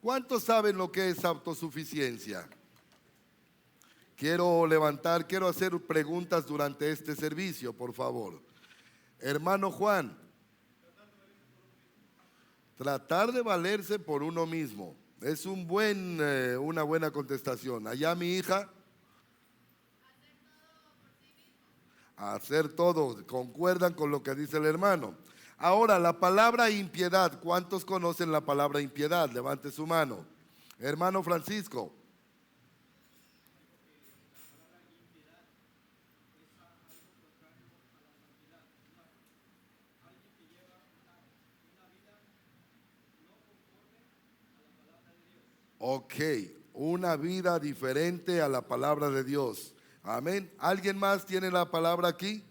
¿Cuántos saben lo que es autosuficiencia? Quiero hacer preguntas durante este servicio, por favor. Hermano Juan, tratar de valerse por uno mismo. Es una buena contestación. Allá mi hija, hacer todo, concuerdan con lo que dice el hermano. Ahora, la palabra impiedad, ¿cuántos conocen la palabra impiedad? Levante su mano. Hermano Francisco. Ok, una vida diferente a la palabra de Dios. Amén. ¿Alguien más tiene la palabra aquí?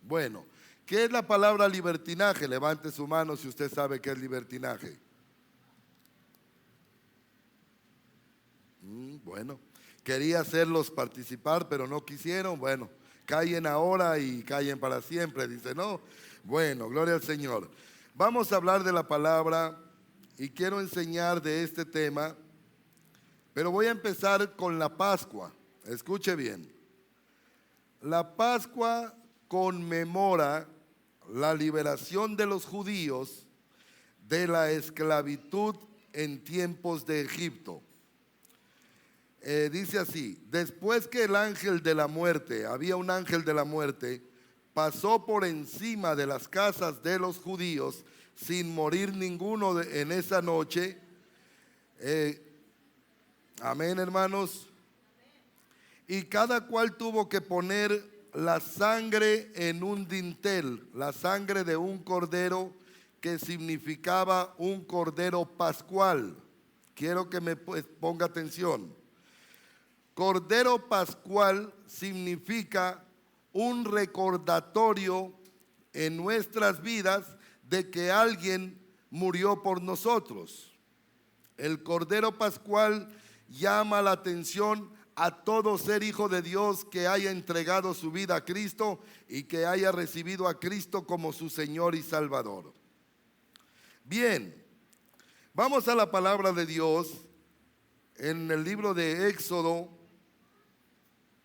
Bueno, ¿qué es la palabra libertinaje? Levante su mano si usted sabe qué es libertinaje. Bueno, quería hacerlos participar, pero no quisieron. Bueno, callen ahora y callen para siempre, dice, ¿no? Bueno, gloria al Señor. Vamos a hablar de la palabra y quiero enseñar de este tema. Pero voy a empezar con la Pascua. Escuche bien. La Pascua conmemora la liberación de los judíos de la esclavitud en tiempos de Egipto. Dice así: después que el ángel de la muerte, había un ángel de la muerte, pasó por encima de las casas de los judíos sin morir ninguno en esa noche. Amén, hermanos. Y cada cual tuvo que poner la sangre en un dintel, la sangre de un cordero que significaba un cordero pascual. Quiero que me ponga atención. Cordero pascual significa un recordatorio en nuestras vidas de que alguien murió por nosotros. El cordero pascual llama la atención a todo ser hijo de Dios que haya entregado su vida a Cristo y que haya recibido a Cristo como su Señor y Salvador. Bien, vamos a la palabra de Dios en el libro de Éxodo,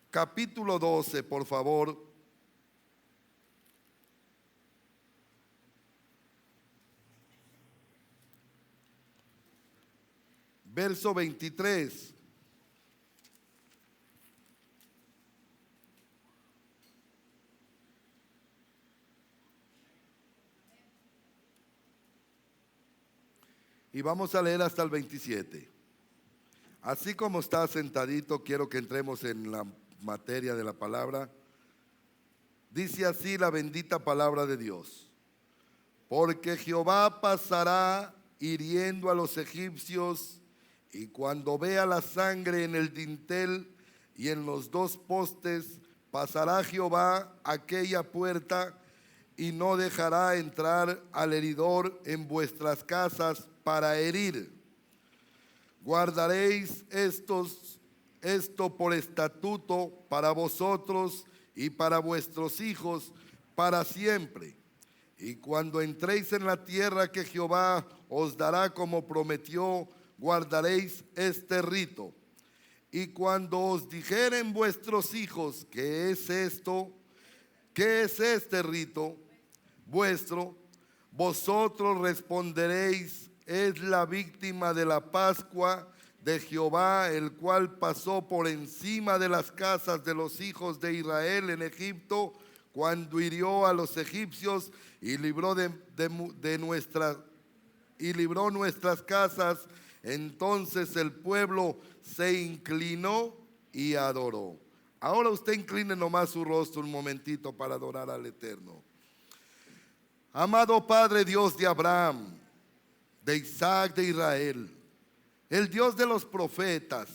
capítulo 12, por favor. Verso 23. Y vamos a leer hasta el 27. Así como está sentadito, quiero que entremos en la materia de la palabra. Dice así la bendita palabra de Dios: porque Jehová pasará hiriendo a los egipcios, y cuando vea la sangre en el dintel y en los dos postes, pasará Jehová aquella puerta y no dejará entrar al heridor en vuestras casas para herir. Guardaréis esto por estatuto para vosotros y para vuestros hijos para siempre. Y cuando entréis en la tierra que Jehová os dará como prometió, guardaréis este rito. Y cuando os dijeren vuestros hijos, ¿qué es esto? ¿Qué es este rito vuestro? Vosotros responderéis: es la víctima de la Pascua de Jehová, el cual pasó por encima de las casas de los hijos de Israel en Egipto, cuando hirió a los egipcios y libró nuestras casas. Entonces el pueblo se inclinó y adoró. Ahora usted incline nomás su rostro un momentito para adorar al Eterno. Amado Padre, Dios de Abraham, de Isaac, de Israel, el Dios de los profetas,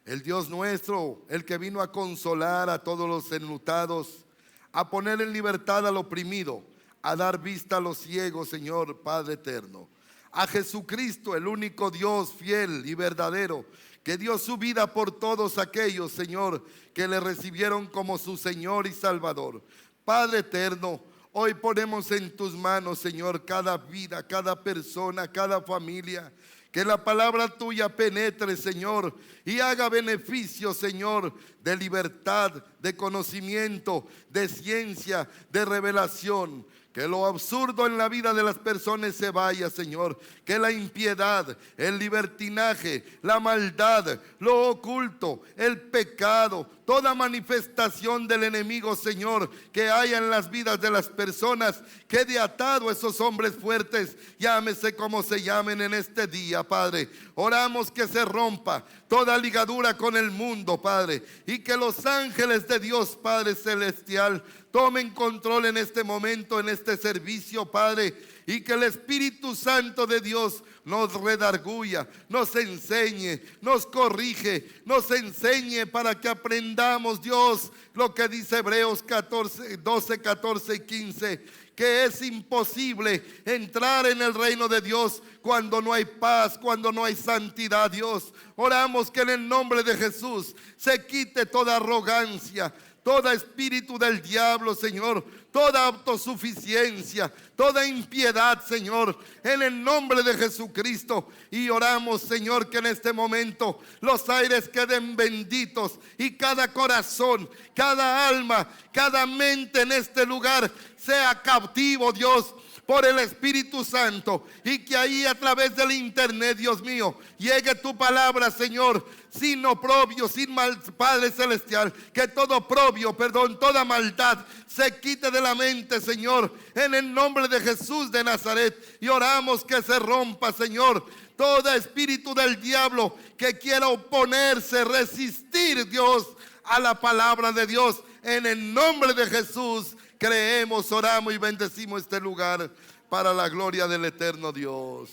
el Dios nuestro, el que vino a consolar a todos los enlutados, a poner en libertad al oprimido, a dar vista a los ciegos, Señor Padre eterno. A Jesucristo, el único Dios fiel y verdadero, que dio su vida por todos aquellos, Señor, que le recibieron como su Señor y Salvador. Padre eterno, hoy ponemos en tus manos, Señor, cada vida, cada persona, cada familia Que la palabra tuya penetre, Señor, y haga beneficio, Señor, de libertad, de conocimiento, de ciencia, de revelación. Que lo absurdo en la vida de las personas se vaya, Señor. Que la impiedad, el libertinaje, la maldad, lo oculto, el pecado, toda manifestación del enemigo, Señor, que haya en las vidas de las personas, quede atado a esos hombres fuertes, llámese como se llamen en este día, Padre. Oramos que se rompa toda ligadura con el mundo, Padre, y que los ángeles de Dios, Padre celestial, tomen control en este momento, en este servicio, Padre, y que el Espíritu Santo de Dios nos redarguya, nos enseñe, nos corrige, nos enseñe para que aprendamos, Dios, lo que dice Hebreos 12, 14 y 15. Que es imposible entrar en el reino de Dios cuando no hay paz, cuando no hay santidad, Dios. Oramos que en el nombre de Jesús se quite toda arrogancia, todo espíritu del diablo, Señor, toda autosuficiencia, toda impiedad, Señor, en el nombre de Jesucristo. Y oramos, Señor, que en este momento los aires queden benditos y cada corazón, cada alma, cada mente en este lugar sea cautivo, Dios, por el Espíritu Santo, y que ahí a través del internet, Dios mío, llegue tu palabra, Señor, sin oprobio, sin mal, Padre celestial, que todo oprobio, toda maldad se quite de la mente, Señor, en el nombre de Jesús de Nazaret. Y oramos que se rompa, Señor, todo espíritu del diablo que quiera oponerse, resistir, Dios, a la palabra de Dios. En el nombre de Jesús creemos, oramos y bendecimos este lugar para la gloria del eterno Dios.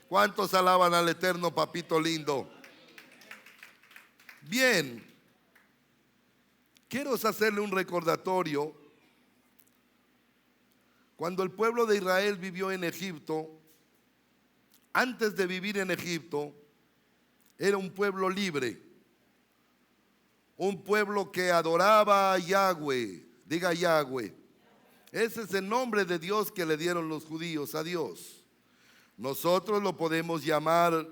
¿Cuántos alaban al eterno papito lindo? Bien, quiero hacerle un recordatorio. Cuando el pueblo de Israel vivió en Egipto, antes de vivir en Egipto, era un pueblo libre, un pueblo que adoraba a Yahweh. Diga Yahweh. Ese es el nombre de Dios que le dieron los judíos a Dios. Nosotros lo podemos llamar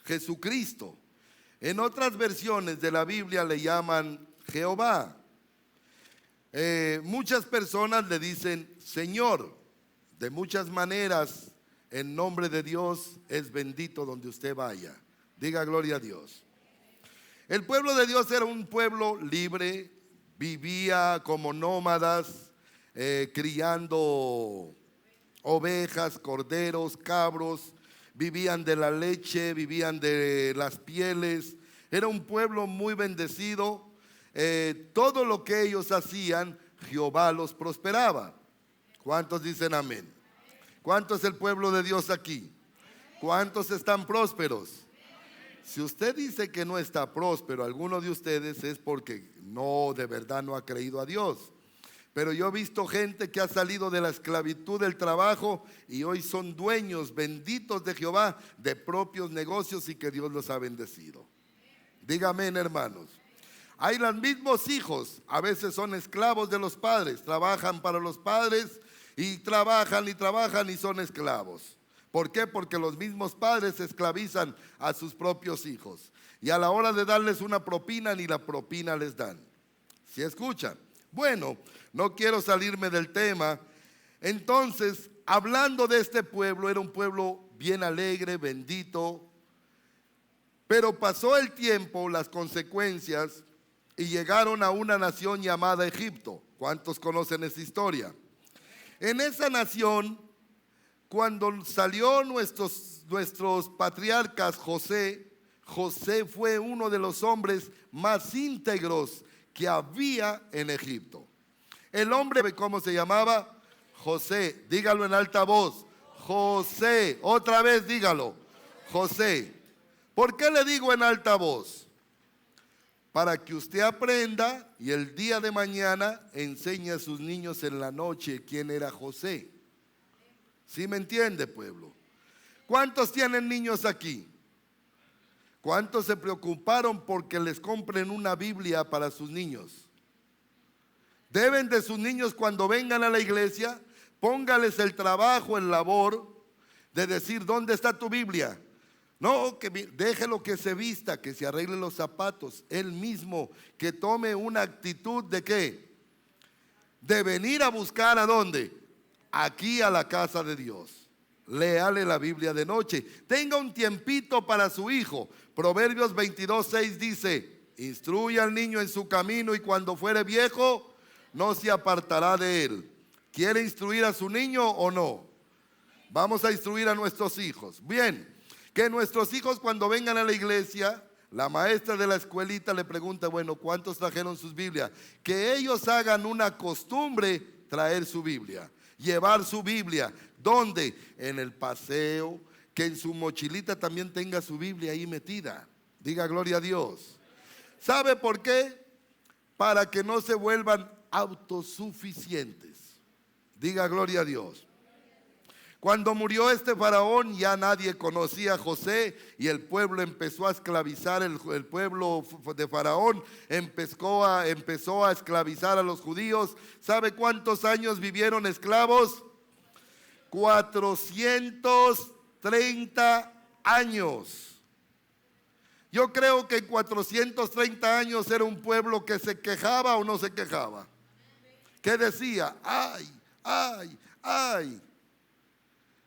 Jesucristo. En otras versiones de la Biblia le llaman Jehová. Muchas personas le dicen Señor. De muchas maneras, el nombre de Dios es bendito donde usted vaya. Diga gloria a Dios. El pueblo de Dios era un pueblo libre, vivía como nómadas, criando ovejas, corderos, cabros, vivían de la leche, vivían de las pieles. Era un pueblo muy bendecido. Todo lo que ellos hacían, Jehová los prosperaba. ¿Cuántos dicen amén? ¿Cuánto es el pueblo de Dios aquí? ¿Cuántos están prósperos? Si usted dice que no está próspero, alguno de ustedes, es porque no, de verdad no ha creído a Dios. Pero yo he visto gente que ha salido de la esclavitud del trabajo y hoy son dueños benditos de Jehová, de propios negocios, y que Dios los ha bendecido. Dígame, hermanos. Hay los mismos hijos, a veces son esclavos de los padres, trabajan para los padres y trabajan y son esclavos. ¿Por qué? Porque los mismos padres esclavizan a sus propios hijos, y a la hora de darles una propina, ni la propina les dan. ¿Sí escuchan? Bueno, no quiero salirme del tema. Entonces, hablando de este pueblo, era un pueblo bien alegre, bendito. Pero pasó el tiempo, las consecuencias, y llegaron a una nación llamada Egipto. ¿Cuántos conocen esa historia? En esa nación, cuando salió nuestros patriarcas, José fue uno de los hombres más íntegros que había en Egipto. El hombre, ¿cómo se llamaba? José. Dígalo en alta voz. José. Otra vez dígalo. José. ¿Por qué le digo en alta voz? Para que usted aprenda y el día de mañana enseñe a sus niños en la noche quién era José. ¿Sí me entiende, pueblo? ¿Cuántos tienen niños aquí? ¿Cuántos se preocuparon porque les compren una Biblia para sus niños? Deben de sus niños, cuando vengan a la iglesia, póngales el trabajo, el labor de decir: ¿dónde está tu Biblia? No, déjelo que se vista, que se arregle los zapatos, él mismo, que tome una actitud de ¿qué? De venir a buscar ¿a dónde? Aquí a la casa de Dios. Léale la Biblia de noche. Tenga un tiempito para su hijo. Proverbios 22:6 dice: instruye al niño en su camino y cuando fuere viejo no se apartará de él. ¿Quiere instruir a su niño o no? Vamos a instruir a nuestros hijos. Bien, que nuestros hijos cuando vengan a la iglesia, la maestra de la escuelita le pregunta, bueno, ¿cuántos trajeron sus Biblias? Que ellos hagan una costumbre traer su Biblia, llevar su Biblia. ¿Dónde? En el paseo, que en su mochilita también tenga su Biblia ahí metida. Diga gloria a Dios. ¿Sabe por qué? Para que no se vuelvan autosuficientes. Diga gloria a Dios. Cuando murió este faraón ya nadie conocía a José y el pueblo empezó a esclavizar, el pueblo de faraón empezó a esclavizar a los judíos. ¿Sabe cuántos años vivieron esclavos? 430 años. Yo creo que en 430 años era un pueblo que se quejaba o no se quejaba. Que decía, ay, ay, ay.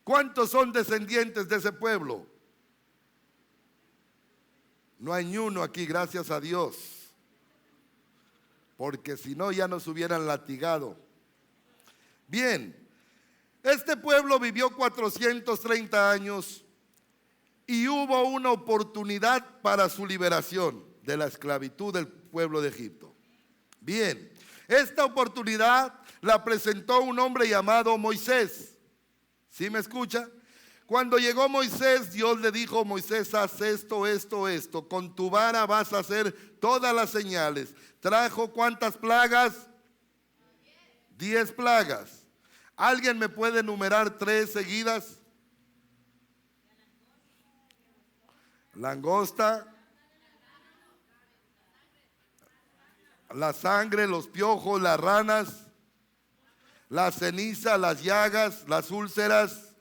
¿Cuántos son descendientes de ese pueblo? No hay ni uno aquí, gracias a Dios. Porque si no ya nos hubieran latigado. Bien, este pueblo vivió 430 años y hubo una oportunidad para su liberación de la esclavitud del pueblo de Egipto. Bien, esta oportunidad la presentó un hombre llamado Moisés. ¿Sí me escucha? Cuando llegó Moisés, Dios le dijo, Moisés, haz esto, esto, esto. Con tu vara vas a hacer todas las señales. ¿Trajo cuántas plagas? 10 plagas. ¿Alguien me puede enumerar 3 seguidas? Langosta, la sangre, los piojos, las ranas, la ceniza, las llagas, las úlceras,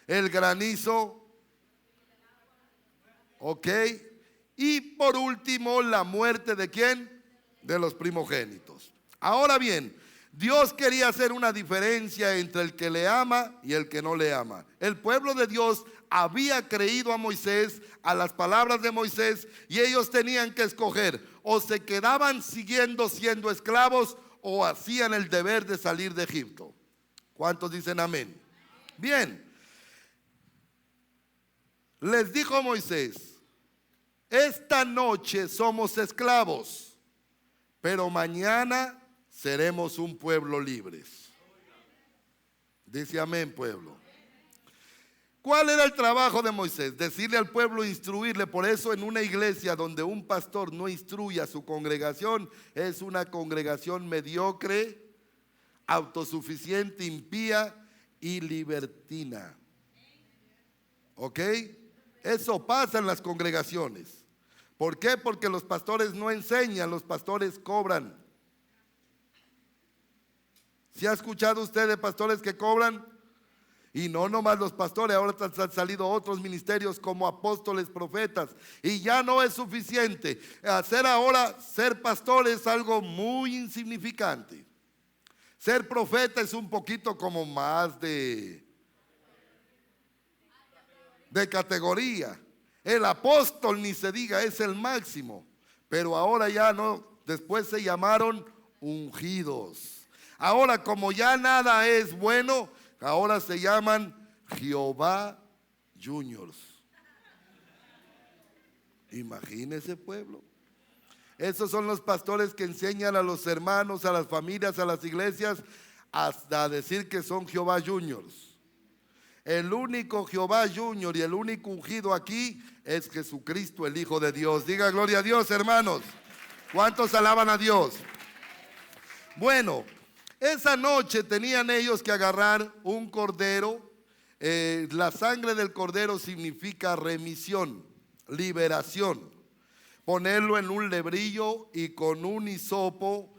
el granizo, ok, y por último la muerte ¿de quién? De los primogénitos. Ahora bien, Dios quería hacer una diferencia entre el que le ama y el que no le ama. El pueblo de Dios había creído a Moisés, a las palabras de Moisés, y ellos tenían que escoger, o se quedaban siguiendo siendo esclavos o hacían el deber de salir de Egipto. ¿Cuántos dicen amén? Bien, les dijo Moisés, esta noche somos esclavos, pero mañana seremos un pueblo libres. Dice amén, pueblo. ¿Cuál era el trabajo de Moisés? Decirle al pueblo, instruirle. Por eso en una iglesia donde un pastor no instruye a su congregación, es una congregación mediocre, autosuficiente, impía y libertina. ¿Ok? Eso pasa en las congregaciones. ¿Por qué? Porque los pastores no enseñan, los pastores cobran. ¿Sí ha escuchado usted de pastores que cobran? Y no nomás los pastores, ahora han salido otros ministerios como apóstoles, profetas. Y ya no es suficiente. Ser pastor es algo muy insignificante. Ser profeta es un poquito como más de categoría. El apóstol ni se diga, es el máximo. Pero ahora ya no, después se llamaron ungidos. Ahora como ya nada es bueno, ahora se llaman Jehová Juniors. Imagínese, pueblo. Esos son los pastores que enseñan a los hermanos, a las familias, a las iglesias, hasta decir que son Jehová Juniors. El único Jehová Junior y el único ungido aquí es Jesucristo, el Hijo de Dios. Diga gloria a Dios, hermanos. ¿Cuántos alaban a Dios? Bueno, esa noche tenían ellos que agarrar un cordero. La sangre del cordero significa remisión, liberación. Ponerlo en un lebrillo y con un hisopo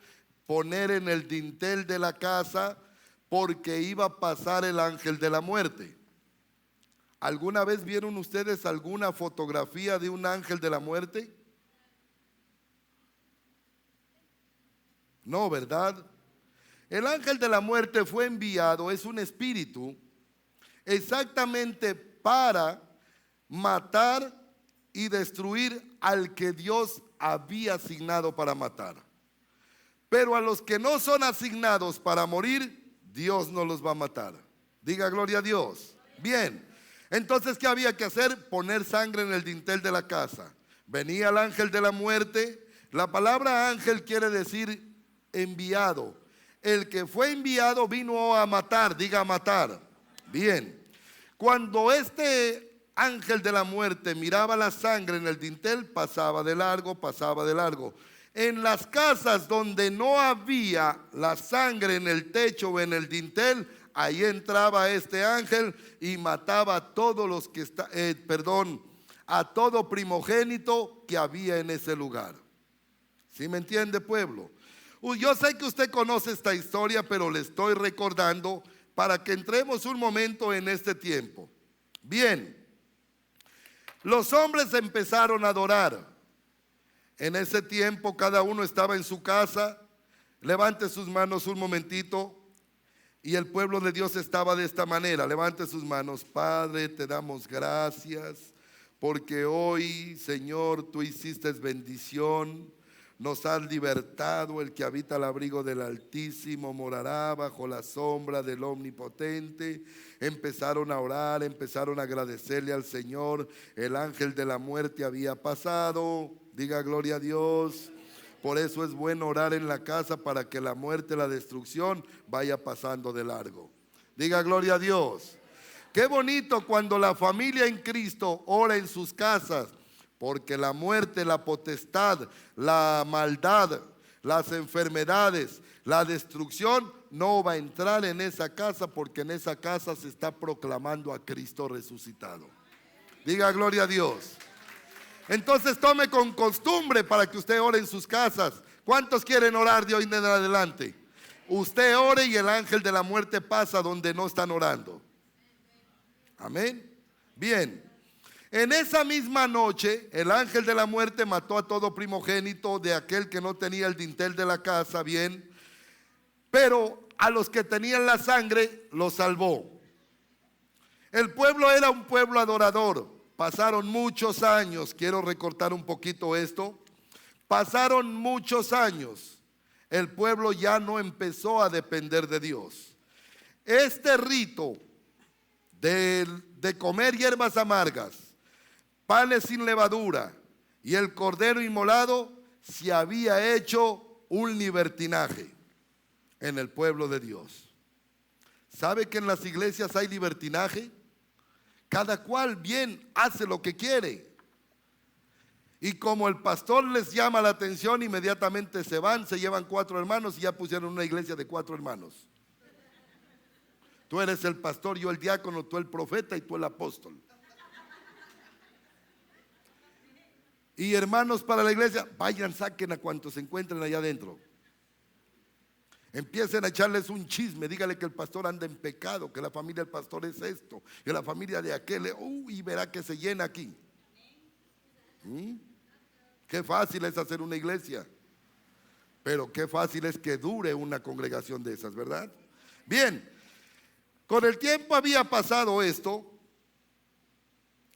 poner en el dintel de la casa, porque iba a pasar el ángel de la muerte. ¿Alguna vez vieron ustedes alguna fotografía de un ángel de la muerte? No, ¿verdad? El ángel de la muerte fue enviado, es un espíritu, exactamente para matar y destruir al que Dios había asignado para matar. Pero a los que no son asignados para morir, Dios no los va a matar. Diga gloria a Dios. Bien, entonces ¿qué había que hacer? Poner sangre en el dintel de la casa. Venía el ángel de la muerte. La palabra ángel quiere decir enviado. El que fue enviado vino a matar, diga a matar. Bien, cuando este ángel de la muerte miraba la sangre en el dintel, pasaba de largo, pasaba de largo. En las casas donde no había la sangre en el techo o en el dintel, ahí entraba este ángel y mataba a todos los que a todo primogénito que había en ese lugar. ¿Sí me entiende, pueblo? Yo sé que usted conoce esta historia, pero le estoy recordando para que entremos un momento en este tiempo. Bien, los hombres empezaron a adorar. En ese tiempo cada uno estaba en su casa. Levante sus manos un momentito. Y el pueblo de Dios estaba de esta manera. Levante sus manos. Padre, te damos gracias porque hoy, Señor, tú hiciste bendición. Nos has libertado. El que habita al abrigo del Altísimo morará bajo la sombra del Omnipotente. Empezaron a orar, empezaron a agradecerle al Señor. El ángel de la muerte había pasado. Diga gloria a Dios. Por eso es bueno orar en la casa, para que la muerte, la destrucción vaya pasando de largo. Diga gloria a Dios. Qué bonito cuando la familia en Cristo ora en sus casas, porque la muerte, la potestad, la maldad, las enfermedades, la destrucción no va a entrar en esa casa, porque en esa casa se está proclamando a Cristo resucitado. Diga gloria a Dios. Entonces tome con costumbre para que usted ore en sus casas. ¿Cuántos quieren orar de hoy en adelante? Usted ore y el ángel de la muerte pasa donde no están orando. Amén. Bien. En esa misma noche el ángel de la muerte mató a todo primogénito de aquel que no tenía el dintel de la casa. Bien. Pero a los que tenían la sangre los salvó. El pueblo era un pueblo adorador. Pasaron muchos años, quiero recortar un poquito esto. Pasaron muchos años, el pueblo ya no empezó a depender de Dios. Este rito de comer hierbas amargas, panes sin levadura y el cordero inmolado, se había hecho un libertinaje en el pueblo de Dios. ¿Sabe que en las iglesias hay libertinaje? Cada cual bien hace lo que quiere. Y como el pastor les llama la atención, inmediatamente se van, se llevan 4 hermanos y ya pusieron una iglesia de 4 hermanos. Tú eres el pastor, yo el diácono, tú el profeta y tú el apóstol. Y hermanos para la iglesia, vayan, saquen a cuantos se encuentren allá adentro. Empiecen a echarles un chisme, dígale que el pastor anda en pecado, que la familia del pastor es esto, que la familia de aquel, y verá que se llena aquí. Qué fácil es hacer una iglesia, pero qué fácil es que dure una congregación de esas, ¿verdad? Bien, con el tiempo había pasado esto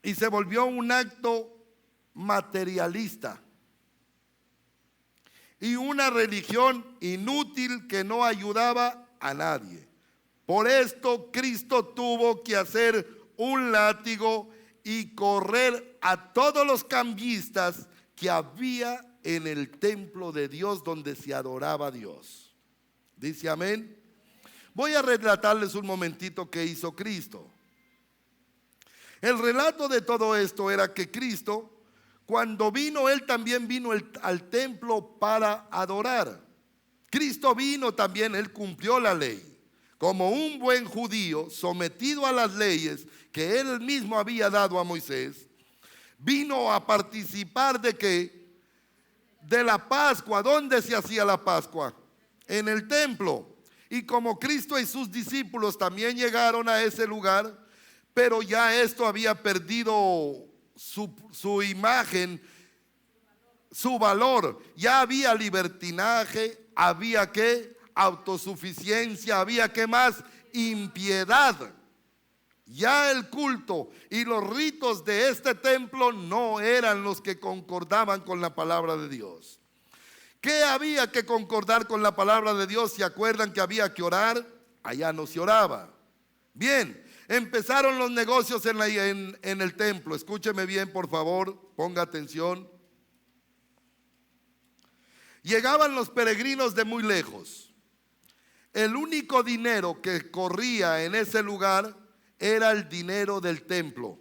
y se volvió un acto materialista y una religión inútil que no ayudaba a nadie. Por esto Cristo tuvo que hacer un látigo y correr a todos los cambistas que había en el templo de Dios donde se adoraba a Dios. Dice amén. Voy a relatarles un momentito qué hizo Cristo. El relato de todo esto era que Cristo, cuando vino, Él también vino al templo para adorar. Cristo vino también, Él cumplió la ley. Como un buen judío sometido a las leyes que Él mismo había dado a Moisés, vino a participar de ¿qué? De la Pascua. ¿Dónde se hacía la Pascua? En el templo. Y como Cristo y sus discípulos también llegaron a ese lugar, pero ya esto había perdido su imagen, su valor. Ya había libertinaje, había que autosuficiencia, había que más impiedad. Ya el culto y los ritos de este templo no eran los que concordaban con la palabra de Dios. ¿Qué había que concordar con la palabra de Dios? ¿Se acuerdan que había que orar? Allá no se oraba. Bien, empezaron los negocios en el templo. Escúcheme bien, por favor, ponga atención. Llegaban los peregrinos de muy lejos. El único dinero que corría en ese lugar era el dinero del templo.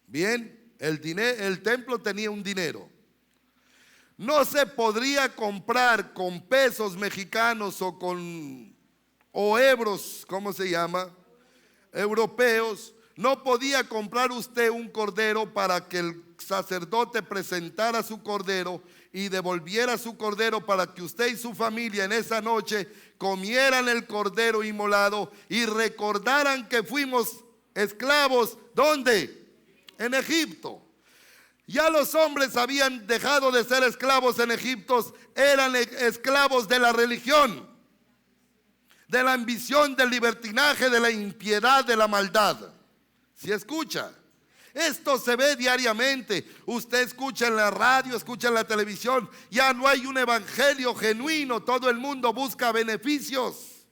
Bien, el templo tenía un dinero. No se podría comprar con pesos mexicanos o euros, ¿cómo se llama? Europeos. No podía comprar usted un cordero para que el sacerdote presentara su cordero y devolviera su cordero para que usted y su familia en esa noche comieran el cordero inmolado y recordaran que fuimos esclavos. ¿Dónde? En Egipto. Ya los hombres habían dejado de ser esclavos en Egipto, eran esclavos de la religión, de la ambición, del libertinaje, de la impiedad, de la maldad. ¿Sí escucha? Esto se ve diariamente. Usted escucha en la radio, escucha en la televisión. Ya no hay un evangelio genuino. Todo el mundo busca beneficios.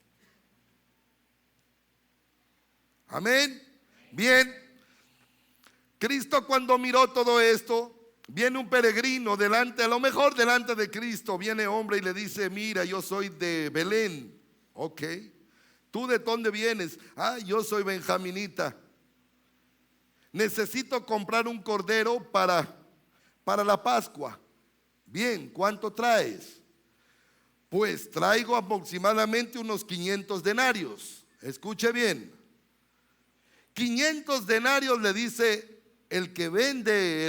Amén. Bien. Cristo, cuando miró todo esto, viene un peregrino delante, a lo mejor delante de Cristo, viene hombre y le dice: mira, yo soy de Belén. Ok. ¿Tú de dónde vienes? Ah, yo soy benjaminita. Necesito comprar un cordero para la Pascua. Bien, ¿cuánto traes? Pues traigo aproximadamente unos 500 denarios. Escuche bien. 500 denarios le dice el que vende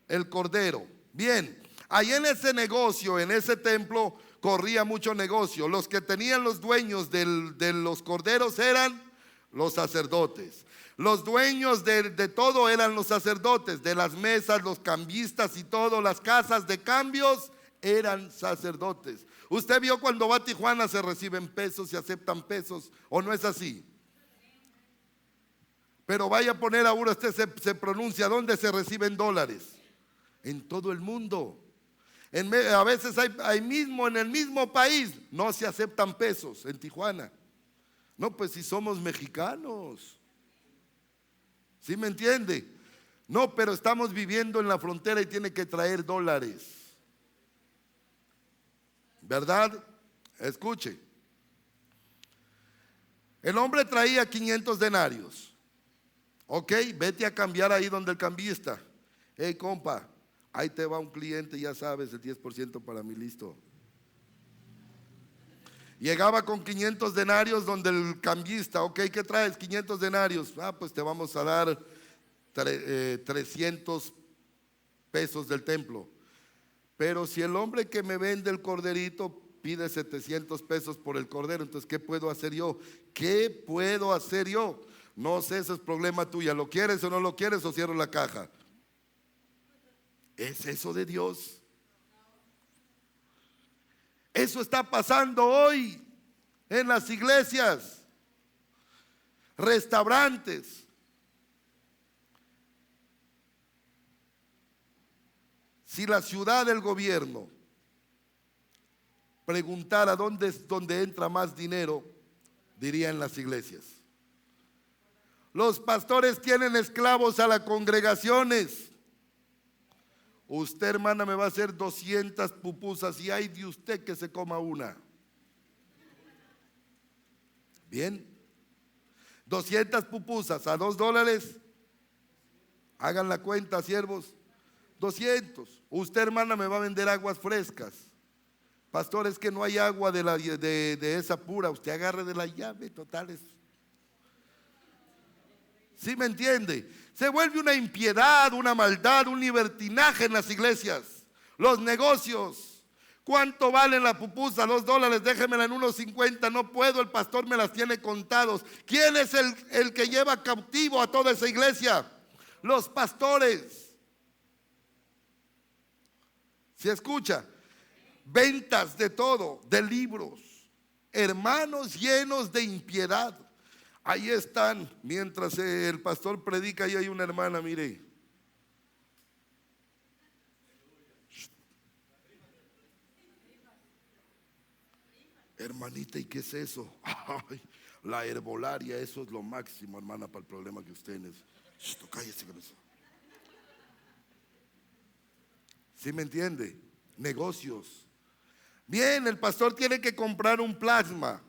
el cordero. Bien, ahí en ese negocio, en ese templo, corría mucho negocio. Los que tenían los dueños de los corderos eran los sacerdotes. Los dueños de todo eran los sacerdotes. De las mesas, los cambistas y todo, las casas de cambios eran sacerdotes. Usted vio cuando va a Tijuana se reciben pesos, se aceptan pesos, ¿o no es así? Pero vaya a poner ahora, usted se pronuncia, ¿dónde se reciben dólares? En todo el mundo. A veces hay mismo en el mismo país no se aceptan pesos en Tijuana. No, pues si somos mexicanos. ¿Sí me entiende? No, pero estamos viviendo en la frontera y tiene que traer dólares. ¿Verdad? Escuche. El hombre traía 500 denarios. Ok, vete a cambiar ahí donde el cambista. Hey, compa, ahí te va un cliente, ya sabes, el 10% para mí, listo. Llegaba con 500 denarios donde el cambista. Ok, ¿qué traes? 500 denarios. Ah, pues te vamos a dar 300 pesos del templo. Pero si el hombre que me vende el corderito pide 700 pesos por el cordero, entonces ¿qué puedo hacer yo? ¿Qué puedo hacer yo? No sé, ese es problema tuyo. ¿Lo quieres o no lo quieres o cierro la caja? ¿Es eso de Dios? Eso está pasando hoy en las iglesias, restaurantes. Si la ciudad del gobierno preguntara dónde es donde entra más dinero, diría en las iglesias. Los pastores tienen esclavos a las congregaciones. Usted, hermana, me va a hacer 200 pupusas y hay de usted que se coma una. Bien, 200 pupusas a $2. Hagan la cuenta, siervos. 200. Usted, hermana, me va a vender aguas frescas. Pastor, es que no hay agua de esa pura. Usted agarre de la llave, totales. ¿Sí me entiende? Se vuelve una impiedad, una maldad, un libertinaje en las iglesias. Los negocios. ¿Cuánto valen la pupusa? $2, déjemela en 1.50. No puedo, el pastor me las tiene contados. ¿Quién es el que lleva cautivo a toda esa iglesia? Los pastores. ¿Se escucha? Ventas de todo, de libros. Hermanos llenos de impiedad. Ahí están, mientras el pastor predica, ahí hay una hermana, mire. Hermanita, ¿y qué es eso? Ay, la herbolaria, eso es lo máximo, hermana, para el problema que usted tiene. Cállese con eso. ¿Sí me entiende? Negocios. Bien, el pastor tiene que comprar un plasma.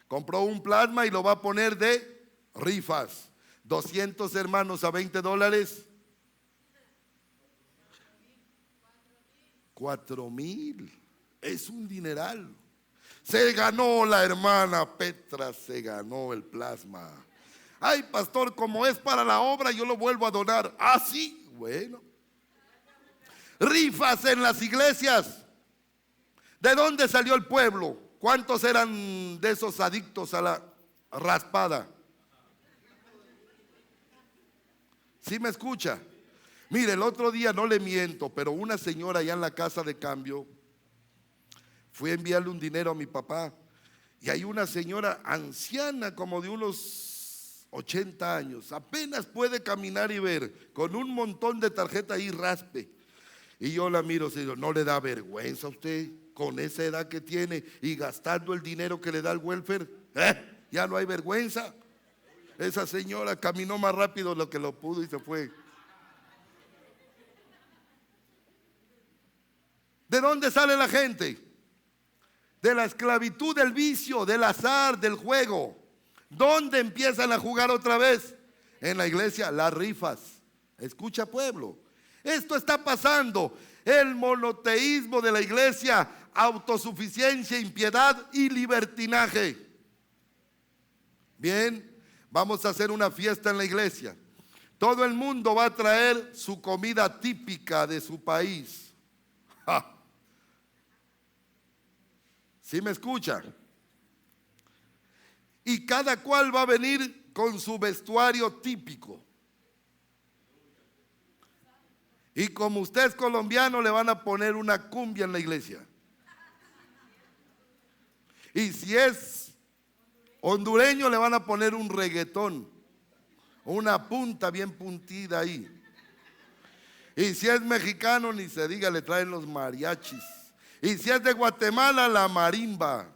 Compró un plasma y lo va a poner de rifas. 200 hermanos a $20. 4,000. Es un dineral. Se ganó la hermana Petra, se ganó el plasma. Ay, pastor, como es para la obra, yo lo vuelvo a donar. Ah, sí, bueno. Rifas en las iglesias. ¿De dónde salió el pueblo? ¿Cuántos eran de esos adictos a la raspada? ¿Sí me escucha? Mire, el otro día, no le miento, pero una señora allá en la casa de cambio, fui a enviarle un dinero a mi papá, y hay una señora anciana como de unos 80 años, apenas puede caminar y ver, con un montón de tarjeta ahí raspe. Y yo la miro, señor, ¿no le da vergüenza a usted con esa edad que tiene y gastando el dinero que le da el welfare? Ya no hay vergüenza. Esa señora caminó más rápido de lo que lo pudo y se fue. ¿De dónde sale la gente? De la esclavitud, del vicio, del azar, del juego. ¿Dónde empiezan a jugar otra vez? En la iglesia, las rifas. Escucha, pueblo. Esto está pasando. El monoteísmo de la iglesia, autosuficiencia, impiedad y libertinaje. Bien, vamos a hacer una fiesta en la iglesia. Todo el mundo va a traer su comida típica de su país. ¡Ja! ¿Sí me escucha? Y cada cual va a venir con su vestuario típico. Y como usted es colombiano, le van a poner una cumbia en la iglesia. Y si es hondureño, le van a poner un reggaetón, una punta bien puntida ahí. Y si es mexicano, ni se diga, le traen los mariachis. Y si es de Guatemala, la marimba.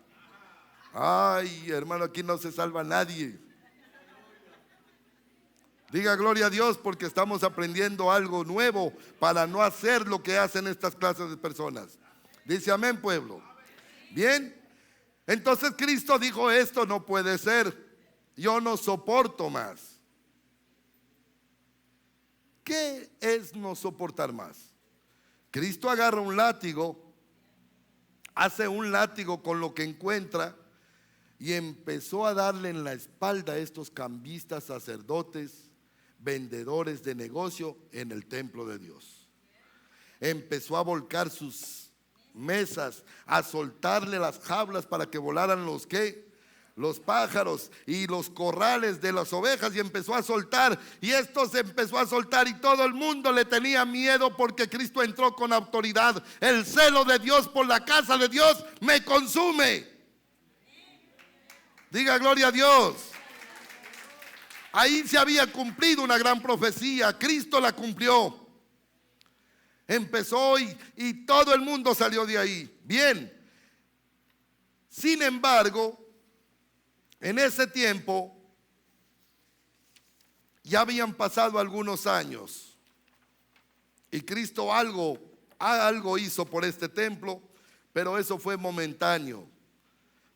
Ay, hermano, aquí no se salva nadie. Diga gloria a Dios, porque estamos aprendiendo algo nuevo para no hacer lo que hacen estas clases de personas. Dice amén, pueblo. Bien, entonces Cristo dijo: esto no puede ser, yo no soporto más. ¿Qué es no soportar más? Cristo agarra un látigo, hace un látigo con lo que encuentra y empezó a darle en la espalda a estos cambistas, sacerdotes, vendedores de negocio en el templo de Dios. Empezó a volcar sus mesas, a soltarle las jaulas para que volaran los pájaros y los corrales de las ovejas, y empezó a soltar, y esto se empezó a soltar, y todo el mundo le tenía miedo porque Cristo entró con autoridad. El celo de Dios por la casa de Dios me consume. Diga gloria a Dios. Ahí se había cumplido una gran profecía. Cristo la cumplió. Empezó y todo el mundo salió de ahí. Bien. Sin embargo, en ese tiempo ya habían pasado algunos años y Cristo algo hizo por este templo, pero eso fue momentáneo.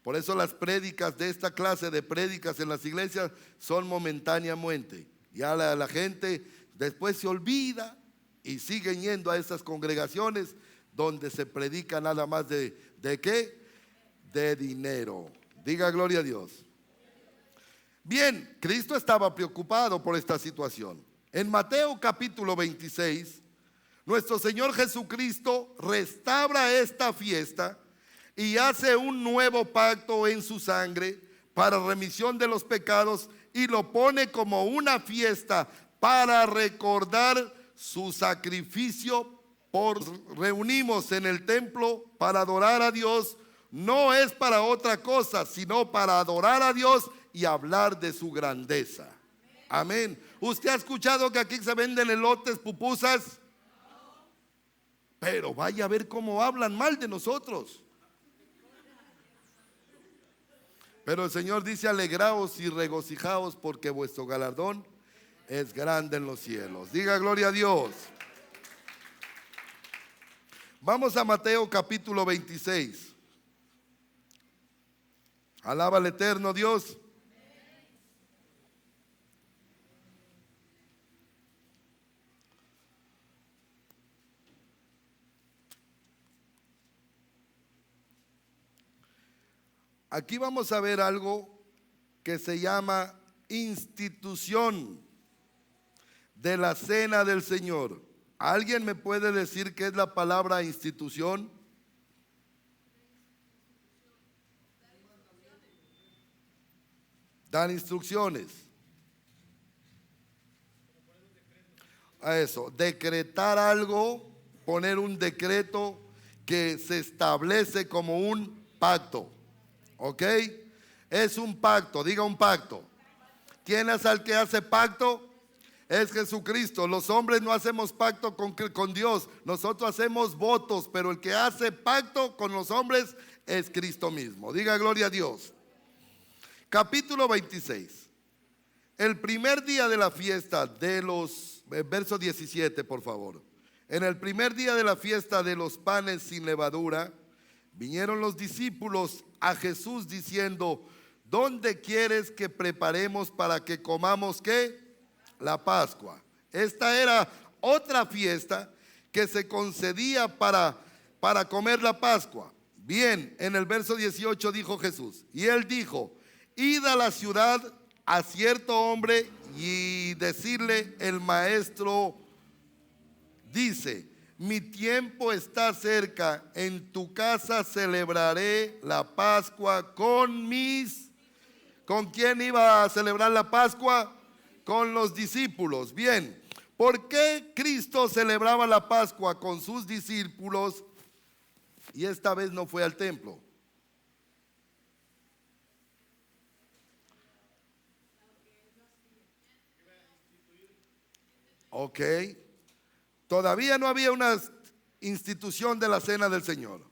Por eso las prédicas de esta clase de prédicas en las iglesias son momentáneamente. Ya la gente después se olvida y siguen yendo a esas congregaciones donde se predica nada más ¿de qué? De dinero. Diga gloria a Dios. Bien, Cristo estaba preocupado por esta situación. En Mateo capítulo 26, nuestro Señor Jesucristo restaura esta fiesta y hace un nuevo pacto en su sangre para remisión de los pecados y lo pone como una fiesta para recordar su sacrificio. Reunimos en el templo para adorar a Dios, no es para otra cosa, sino para adorar a Dios y hablar de su grandeza. Amén. ¿Usted ha escuchado que aquí se venden elotes, pupusas? Pero vaya a ver cómo hablan mal de nosotros. Pero el Señor dice: alegraos y regocijaos, porque vuestro galardón es grande en los cielos. Diga gloria a Dios. Vamos a Mateo capítulo 26. Alaba al eterno Dios. Aquí vamos a ver algo que se llama institución de la cena del Señor. ¿Alguien me puede decir qué es la palabra institución? Dar instrucciones. A eso, decretar algo, poner un decreto que se establece como un pacto. ¿Ok? Es un pacto, diga un pacto. ¿Quién es el que hace pacto? Es Jesucristo. Los hombres no hacemos pacto con Dios, nosotros hacemos votos, pero el que hace pacto con los hombres es Cristo mismo. Diga gloria a Dios. Capítulo 26. El primer día de la fiesta de los, verso 17 por favor. En el primer día de la fiesta de los panes sin levadura, vinieron los discípulos a Jesús diciendo: ¿dónde quieres que preparemos para que comamos qué? La Pascua. Esta era otra fiesta que se concedía para comer la Pascua. Bien, en el verso 18 dijo Jesús, y él dijo: id a la ciudad a cierto hombre y decirle: el maestro dice, mi tiempo está cerca, en tu casa celebraré la Pascua con mis... ¿Con quién iba a celebrar la Pascua? Con los discípulos. Bien, ¿por qué Cristo celebraba la Pascua con sus discípulos y esta vez no fue al templo? Ok. Todavía no había una institución de la cena del Señor.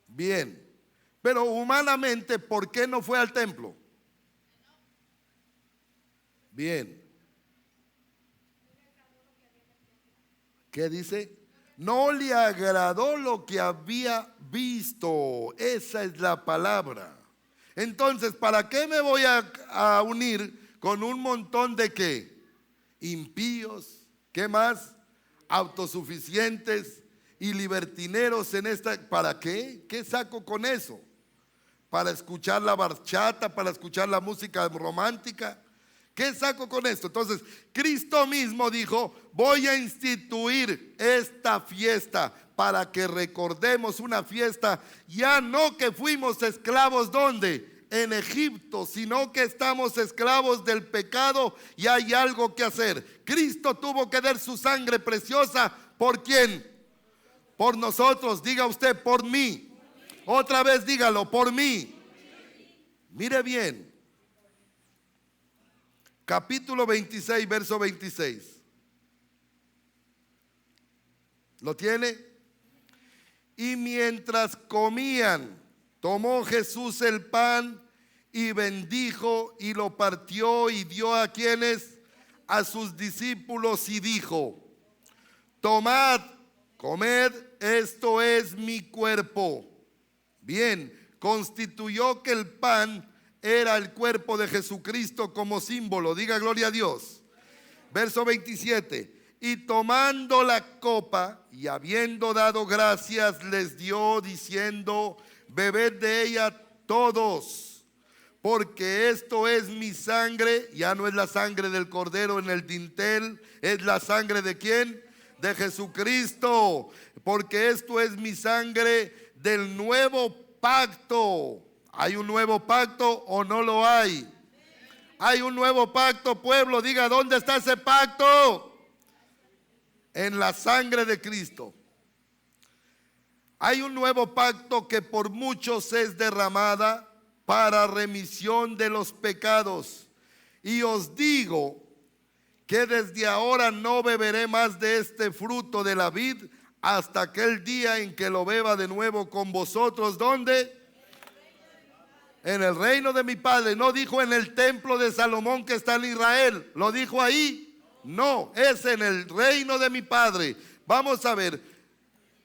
Bien. Pero humanamente, ¿por qué no fue al templo? Bien. ¿Qué dice? No le agradó lo que había visto. Esa es la palabra. Entonces, ¿para qué me voy a unir con un montón de qué? Impíos. ¿Qué más? Autosuficientes y libertineros en esta. ¿Para qué? ¿Qué saco con eso? ¿Para escuchar la bachata? ¿Para escuchar la música romántica? ¿Qué saco con esto? Entonces, Cristo mismo dijo: voy a instituir esta fiesta para que recordemos una fiesta, ya no que fuimos esclavos, ¿dónde? En Egipto, sino que estamos esclavos del pecado y hay algo que hacer. Cristo tuvo que dar su sangre preciosa. ¿Por quién? Por nosotros. Diga usted: por mí. Otra vez dígalo: por mí. Mire bien. Capítulo 26, verso 26. ¿Lo tiene? Y mientras comían, tomó Jesús el pan y bendijo y lo partió y dio a quienes, a sus discípulos, y dijo: tomad, comed, esto es mi cuerpo. Bien, constituyó que el pan era el cuerpo de Jesucristo como símbolo. Diga gloria a Dios. Verso 27. Y tomando la copa y habiendo dado gracias, les dio diciendo: bebed de ella todos, porque esto es mi sangre. Ya no es la sangre del cordero en el dintel, es la sangre ¿de quién? De Jesucristo. Porque esto es mi sangre del nuevo pacto. ¿Hay un nuevo pacto o no lo hay? Hay un nuevo pacto, pueblo. Diga, ¿dónde está ese pacto? En la sangre de Cristo. Hay un nuevo pacto que por muchos es derramada para remisión de los pecados. Y os digo que desde ahora no beberé más de este fruto de la vid hasta aquel día en que lo beba de nuevo con vosotros. ¿Dónde? En el reino de mi Padre. No dijo en el templo de Salomón que está en Israel. ¿Lo dijo ahí? No, es en el reino de mi Padre. Vamos a ver.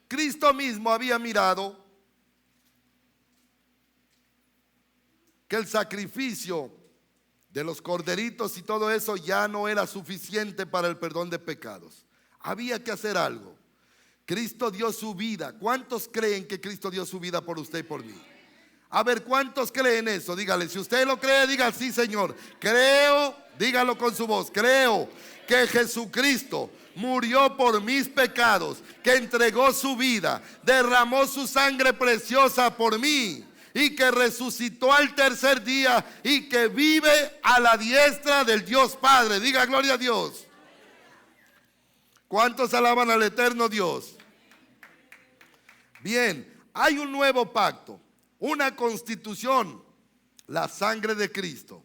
Cristo mismo había mirado que el sacrificio de los corderitos y todo eso ya no era suficiente para el perdón de pecados. Había que hacer algo. Cristo dio su vida. ¿Cuántos creen que Cristo dio su vida por usted y por mí? A ver, ¿cuántos creen eso? Dígale, si usted lo cree, diga sí, Señor. Creo, dígalo con su voz. Creo que Jesucristo murió por mis pecados, que entregó su vida, derramó su sangre preciosa por mí, y que resucitó al tercer día y que vive a la diestra del Dios Padre. Diga gloria a Dios. ¿Cuántos alaban al eterno Dios? Bien, hay un nuevo pacto, una constitución, la sangre de Cristo.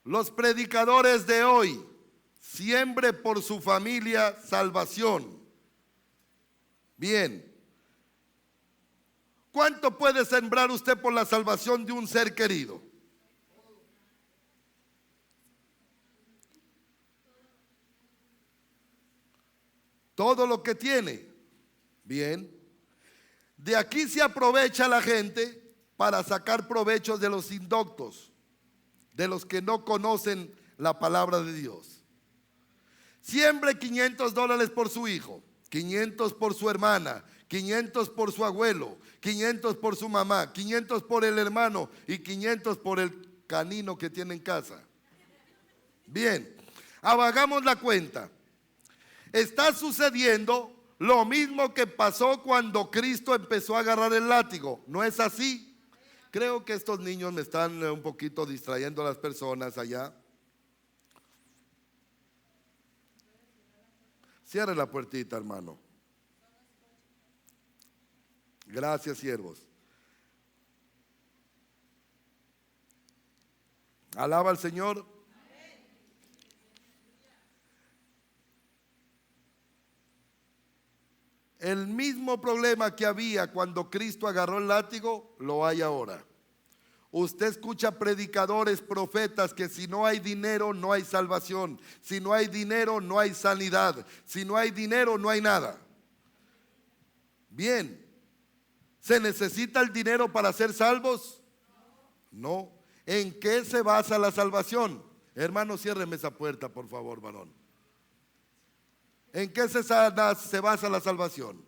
Los predicadores de hoy, siembre por su familia salvación. Bien. ¿Cuánto puede sembrar usted por la salvación de un ser querido? Todo lo que tiene. Bien. De aquí se aprovecha la gente para sacar provechos de los indoctos, de los que no conocen la palabra de Dios. Siembre $500 por su hijo, 500 por su hermana, 500 por su abuelo, 500 por su mamá, 500 por el hermano y 500 por el canino que tiene en casa. Bien, hagamos la cuenta. Está sucediendo lo mismo que pasó cuando Cristo empezó a agarrar el látigo. ¿No es así? Creo que estos niños me están un poquito distrayendo a las personas allá. Cierre la puertita, hermano. Gracias, siervos. Alaba al Señor. El mismo problema que había cuando Cristo agarró el látigo, lo hay ahora. Usted escucha predicadores, profetas que si no hay dinero no hay salvación, si no hay dinero no hay sanidad, si no hay dinero no hay nada. Bien. ¿Se necesita el dinero para ser salvos? No. ¿En qué se basa la salvación? Hermano, ciérreme esa puerta, por favor, varón. ¿En qué se basa la salvación?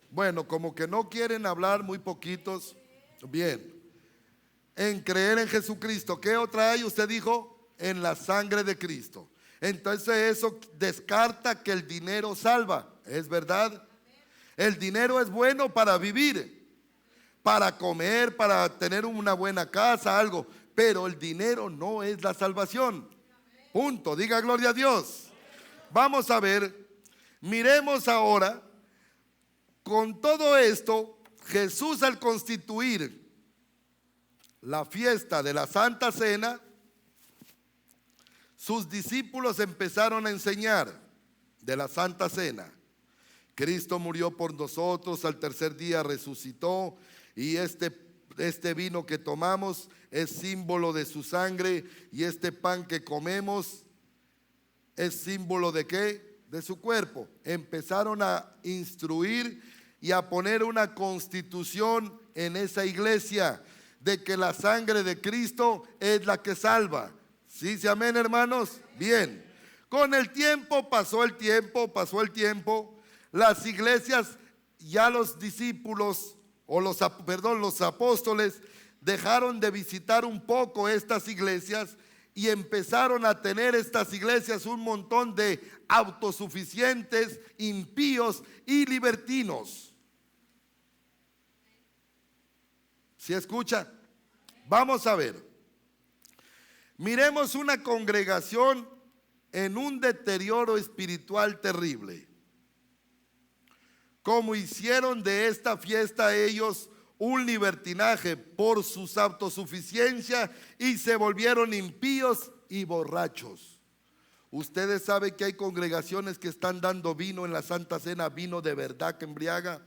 Bueno, como que no quieren hablar, muy poquitos. Bien. En creer en Jesucristo. ¿Qué otra hay? Usted dijo, en la sangre de Cristo. Entonces eso descarta que el dinero salva. ¿Es verdad? El dinero es bueno para vivir, para comer, para tener una buena casa, algo. Pero el dinero no es la salvación. Punto. Diga gloria a Dios. Vamos a ver, miremos ahora, con todo esto, Jesús al constituir la fiesta de la Santa Cena, sus discípulos empezaron a enseñar de la Santa Cena. Cristo murió por nosotros, al tercer día resucitó, y este vino que tomamos es símbolo de su sangre, y este pan que comemos es símbolo de ¿qué? De su cuerpo. Empezaron a instruir y a poner una constitución en esa iglesia de que la sangre de Cristo es la que salva. ¿Sí, sí, amén, hermanos? Bien. Con el tiempo, pasó el tiempo. Las iglesias ya los discípulos, los apóstoles, dejaron de visitar un poco estas iglesias y empezaron a tener estas iglesias un montón de autosuficientes, impíos y libertinos. ¿Sí escucha? Vamos a ver. Miremos una congregación en un deterioro espiritual terrible. Como hicieron de esta fiesta ellos un libertinaje por su autosuficiencia y se volvieron impíos y borrachos. Ustedes saben que hay congregaciones que están dando vino en la Santa Cena, vino de verdad que embriaga.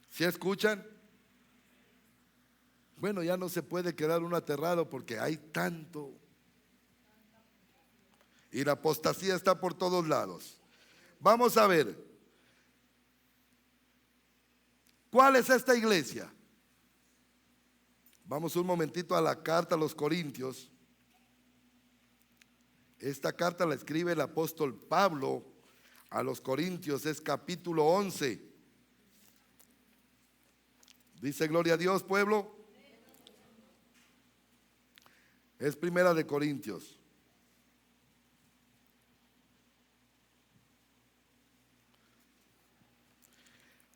¿Sí escuchan? Bueno, ya no se puede quedar uno aterrado porque hay tanto. Y la apostasía está por todos lados. Vamos a ver. ¿Cuál es esta iglesia? Vamos un momentito a la carta a los Corintios. Esta carta la escribe el apóstol Pablo a los Corintios, es capítulo 11. Dice gloria a Dios, pueblo. Es primera de Corintios.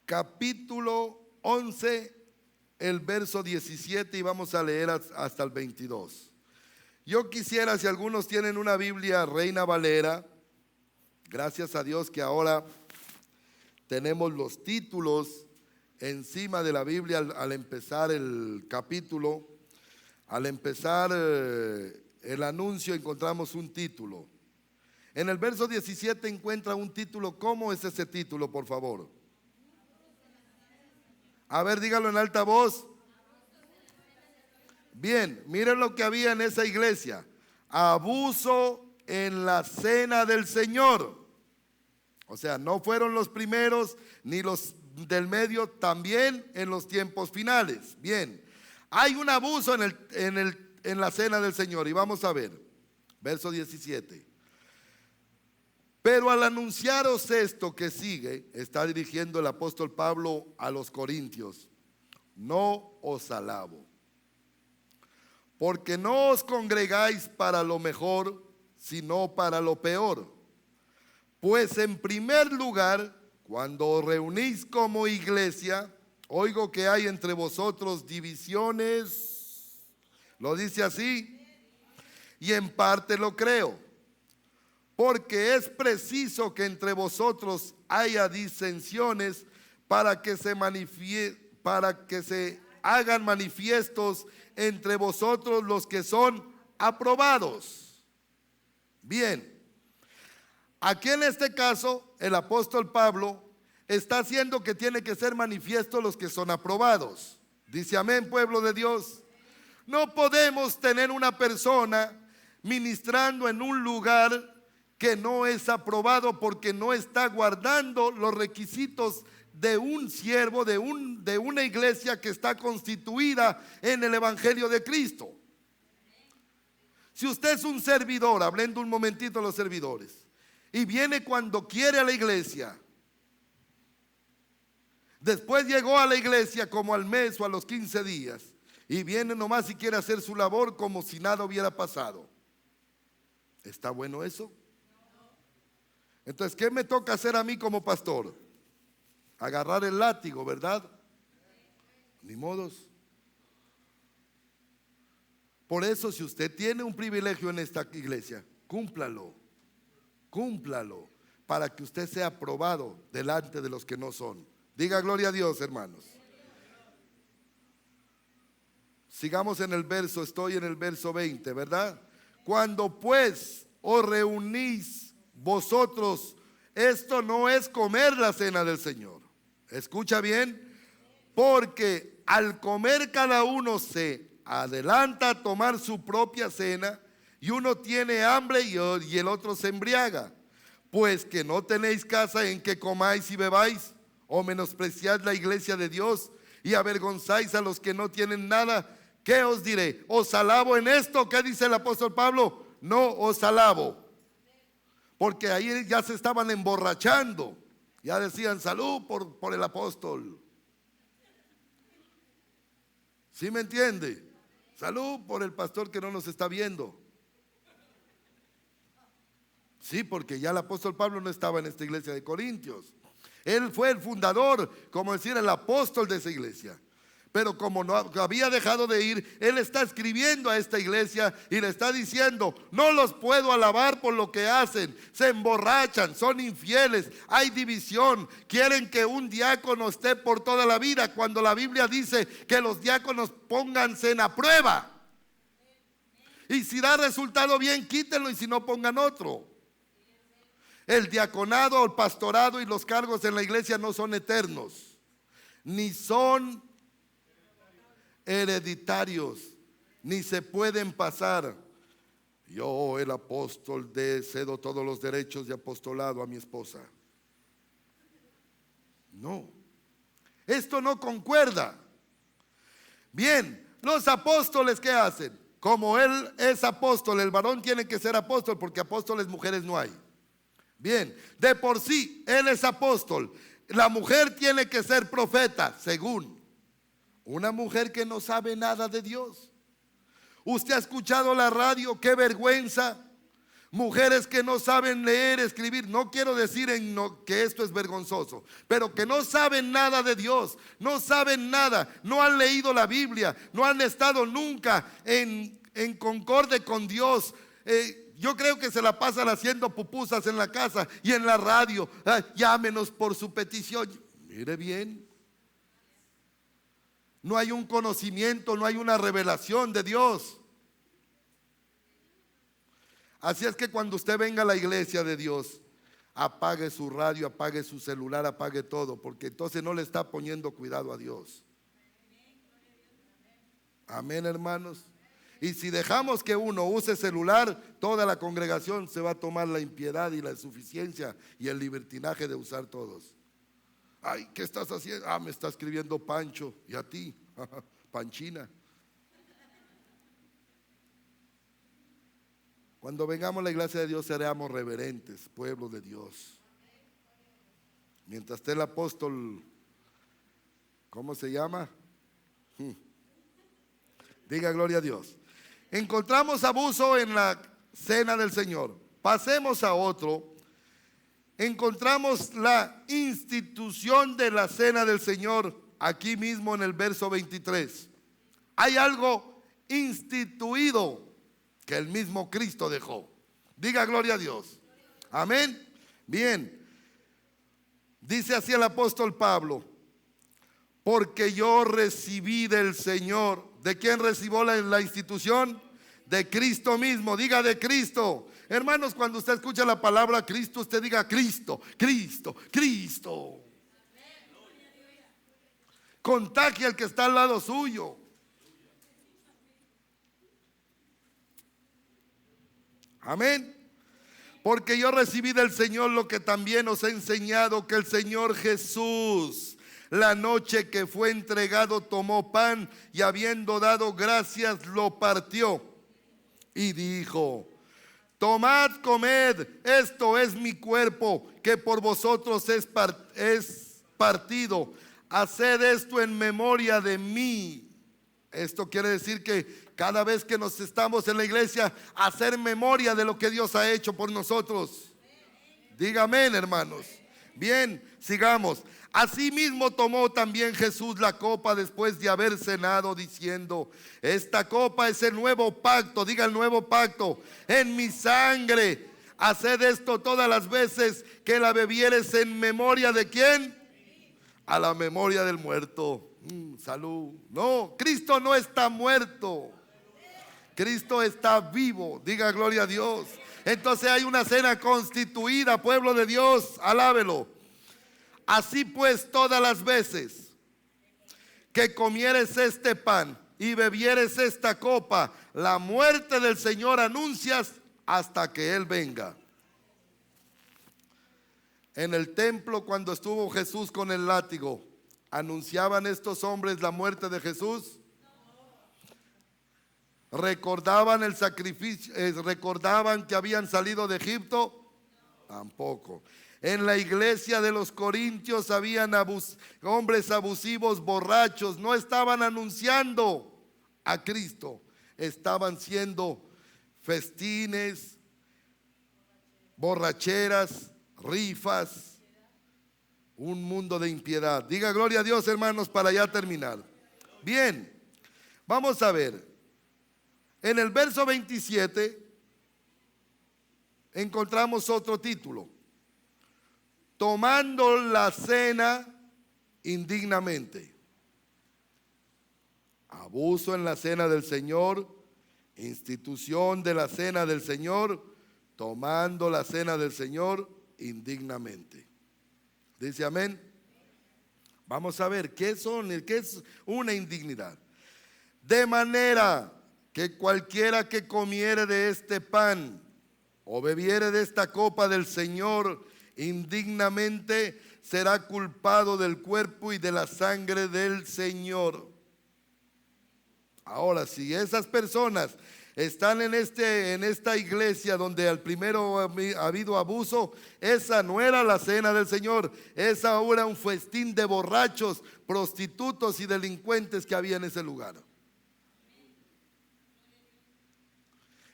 Capítulo 11, el verso 17 y vamos a leer hasta el 22. Yo quisiera, si algunos tienen una Biblia Reina Valera, gracias a Dios que ahora tenemos los títulos encima de la Biblia al empezar el capítulo, al empezar el anuncio encontramos un título. En el verso 17 encuentra un título. ¿Cómo es ese título, por favor? A ver, dígalo en alta voz. Bien, miren lo que había en esa iglesia. Abuso en la cena del Señor. O sea, no fueron los primeros ni los del medio, también en los tiempos finales. Bien, hay un abuso en la cena del Señor. Y vamos a ver, verso 17. Pero al anunciaros esto que sigue, está dirigiendo el apóstol Pablo a los Corintios, no os alabo, porque no os congregáis para lo mejor, sino para lo peor. Pues en primer lugar, cuando os reunís como iglesia, oigo que hay entre vosotros divisiones, lo dice así, y en parte lo creo. Porque es preciso que entre vosotros haya disensiones para que se hagan manifiestos entre vosotros los que son aprobados. Bien, aquí en este caso el apóstol Pablo está haciendo que tiene que ser manifiesto los que son aprobados. Dice amén, pueblo de Dios. No podemos tener una persona ministrando en un lugar que no es aprobado porque no está guardando los requisitos de un siervo, de una iglesia que está constituida en el Evangelio de Cristo. Si usted es un servidor, hablando un momentito a los servidores, y viene cuando quiere a la iglesia, después llegó a la iglesia como al mes o a los 15 días, y viene nomás y quiere hacer su labor como si nada hubiera pasado, ¿está bueno eso? Entonces, ¿qué me toca hacer a mí como pastor? Agarrar el látigo, ¿verdad? Ni modos. Por eso, si usted tiene un privilegio en esta iglesia, cúmplalo, para que usted sea aprobado delante de los que no son. Diga gloria a Dios, hermanos. Sigamos en el verso, estoy en el verso 20, ¿verdad? Cuando pues os reunís vosotros, esto no es comer la cena del Señor. Escucha bien, porque al comer cada uno se adelanta a tomar su propia cena, y uno tiene hambre y el otro se embriaga. Pues que no tenéis casa en que comáis y bebáis, o menospreciáis la iglesia de Dios y avergonzáis a los que no tienen nada. ¿Qué os diré? ¿Os alabo en esto? ¿Qué dice el apóstol Pablo? No os alabo. porque ahí ya se estaban emborrachando. Ya decían salud por el apóstol. ¿Sí me entiende? Salud por el pastor que no nos está viendo. Sí, porque ya el apóstol Pablo no estaba en esta iglesia de Corintios. Él fue el fundador, como decir, el apóstol de esa iglesia. Pero como no había dejado de ir, él está escribiendo a esta iglesia y le está diciendo: no los puedo alabar por lo que hacen, se emborrachan, son infieles, hay división, quieren que un diácono esté por toda la vida, cuando la Biblia dice que los diáconos pónganse en a prueba. Y si da resultado bien, quítenlo, y si no, pongan otro. El diaconado, el pastorado y los cargos en la iglesia no son eternos, ni son hereditarios, ni se pueden pasar. Yo, el apóstol, cedo todos los derechos de apostolado a mi esposa. No, esto no concuerda. Bien, los apóstoles, ¿qué hacen? Como él es apóstol, el varón tiene que ser apóstol, porque apóstoles mujeres no hay. Bien, de por sí él es apóstol, la mujer tiene que ser profeta, según. Una mujer que no sabe nada de Dios. Usted ha escuchado la radio, qué vergüenza. Mujeres que no saben leer, escribir. No quiero decir que esto es vergonzoso, pero que no saben nada de Dios. No saben nada, no han leído la Biblia, no han estado nunca en concordia con Dios. Yo creo que se la pasan haciendo pupusas en la casa y en la radio. Llámenos por su petición. Mire bien. No hay un conocimiento, no hay una revelación de Dios. Así es que cuando usted venga a la iglesia de Dios, apague su radio, apague su celular, apague todo, porque entonces no le está poniendo cuidado a Dios. Amén, hermanos. Y si dejamos que uno use celular, toda la congregación se va a tomar la impiedad y la insuficiencia y el libertinaje de usar todos. Ay, ¿qué estás haciendo? Me está escribiendo Pancho. ¿Y a ti? Panchina. Cuando vengamos a la iglesia de Dios, seremos reverentes, pueblo de Dios. Mientras esté el apóstol, ¿cómo se llama? Diga gloria a Dios. Encontramos abuso en la cena del Señor. Pasemos a otro. Encontramos la institución de la cena del Señor aquí mismo en el verso 23. Hay algo instituido que el mismo Cristo dejó. Diga gloria a Dios. Amén. Bien. Dice así el apóstol Pablo: porque yo recibí del Señor. ¿De quién recibió la institución? De Cristo mismo. Diga, de Cristo. Hermanos, cuando usted escucha la palabra Cristo, usted diga Cristo, Cristo, Cristo. Contagie al que está al lado suyo. Amén. Porque yo recibí del Señor lo que también os he enseñado, que el Señor Jesús, la noche que fue entregado, tomó pan y habiendo dado gracias, lo partió y dijo: tomad, comed, esto es mi cuerpo, que por vosotros es partido. Haced esto en memoria de mí. Esto quiere decir que cada vez que nos estamos en la iglesia, hacer memoria de lo que Dios ha hecho por nosotros. Diga amén, hermanos. Bien, sigamos. Asimismo tomó también Jesús la copa después de haber cenado, diciendo: esta copa es el nuevo pacto. Diga, el nuevo pacto en mi sangre. Haced esto todas las veces que la bebieres en memoria de ¿quién? A la memoria del muerto. Salud. No, Cristo no está muerto. Cristo está vivo. Diga gloria a Dios. Entonces hay una cena constituida, pueblo de Dios, alábelo. Así pues, todas las veces que comieres este pan y bebieres esta copa, la muerte del Señor anuncias hasta que Él venga. En el templo, cuando estuvo Jesús con el látigo, ¿anunciaban estos hombres la muerte de Jesús? ¿Recordaban el sacrificio? ¿Recordaban que habían salido de Egipto? Tampoco. En la iglesia de los Corintios habían hombres abusivos, borrachos. No estaban anunciando a Cristo. Estaban siendo festines, borracheras, rifas, un mundo de impiedad. Diga gloria a Dios, hermanos, para ya terminar. Bien, vamos a ver. En el verso 27 encontramos otro título: tomando la cena indignamente. Abuso en la cena del Señor, institución de la cena del Señor, tomando la cena del Señor indignamente. Dice amén. Vamos a ver qué es una indignidad. De manera que cualquiera que comiere de este pan o bebiere de esta copa del Señor indignamente será culpado del cuerpo y de la sangre del Señor. Ahora, si esas personas están en esta iglesia donde al primero ha habido abuso, esa no era la cena del Señor, esa era un festín de borrachos, prostitutos y delincuentes que había en ese lugar.